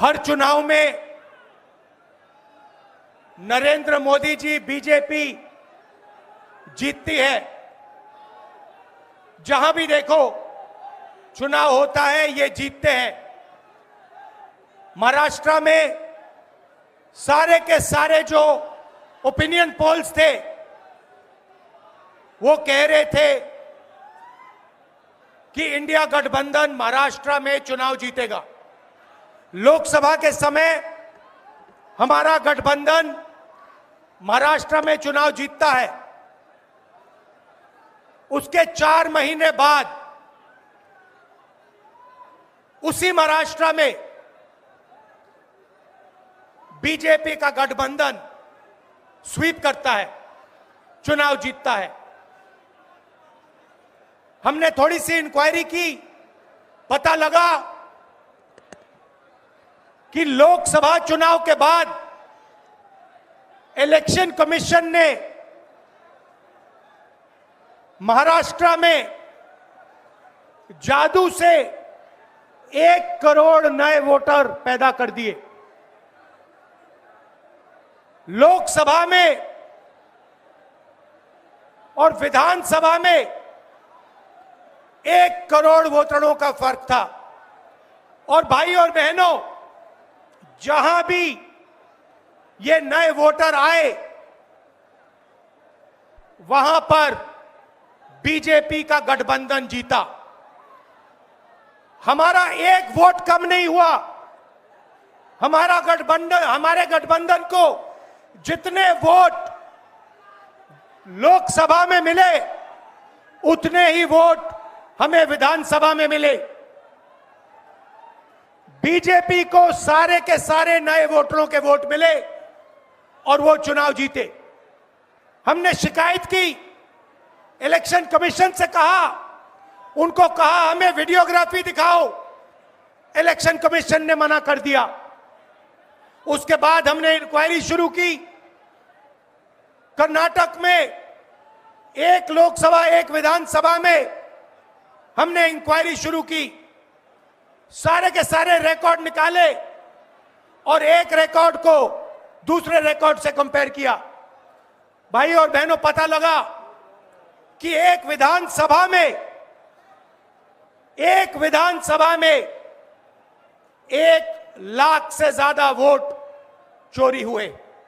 हर चुनाव में नरेंद्र मोदी जी बीजेपी जीतती है। जहां भी देखो चुनाव होता है ये जीतते हैं। महाराष्ट्र में सारे के सारे जो ओपिनियन पोल्स थे वो कह रहे थे कि इंडिया गठबंधन महाराष्ट्र में चुनाव जीतेगा। लोकसभा के समय हमारा गठबंधन महाराष्ट्र में चुनाव जीतता है। उसके 4 महीने बाद उसी महाराष्ट्र में बीजेपी का गठबंधन स्वीप करता है, चुनाव जीतता है। हमने थोड़ी सी इंक्वायरी की, पता लगा कि लोकसभा चुनाव के बाद इलेक्शन कमीशन ने महाराष्ट्र में जादू से 1 करोड़ नए वोटर पैदा कर दिए। लोकसभा में और विधानसभा में 1 करोड़ वोटरों का फर्क था। और भाई और बहनों, जहां भी ये नए वोटर आए वहां पर बीजेपी का गठबंधन जीता। हमारा 1 वोट कम नहीं हुआ। हमारे गठबंधन को जितने वोट लोकसभा में मिले उतने ही वोट हमें विधानसभा में मिले। बीजेपी को सारे के सारे नए वोटरों के वोट मिले और वो चुनाव जीते। हमने शिकायत की, इलेक्शन कमीशन से कहा, उनको कहा हमें वीडियोग्राफी दिखाओ। इलेक्शन कमीशन ने मना कर दिया। उसके बाद हमने इंक्वायरी शुरू की। कर्नाटक में 1 लोकसभा 1 विधानसभा में हमने इंक्वायरी शुरू की। सारे के सारे रिकॉर्ड निकाले और एक रिकॉर्ड को दूसरे रिकॉर्ड से कंपेयर किया। भाई और बहनों, पता लगा कि एक विधानसभा में 1 लाख से ज्यादा वोट चोरी हुए।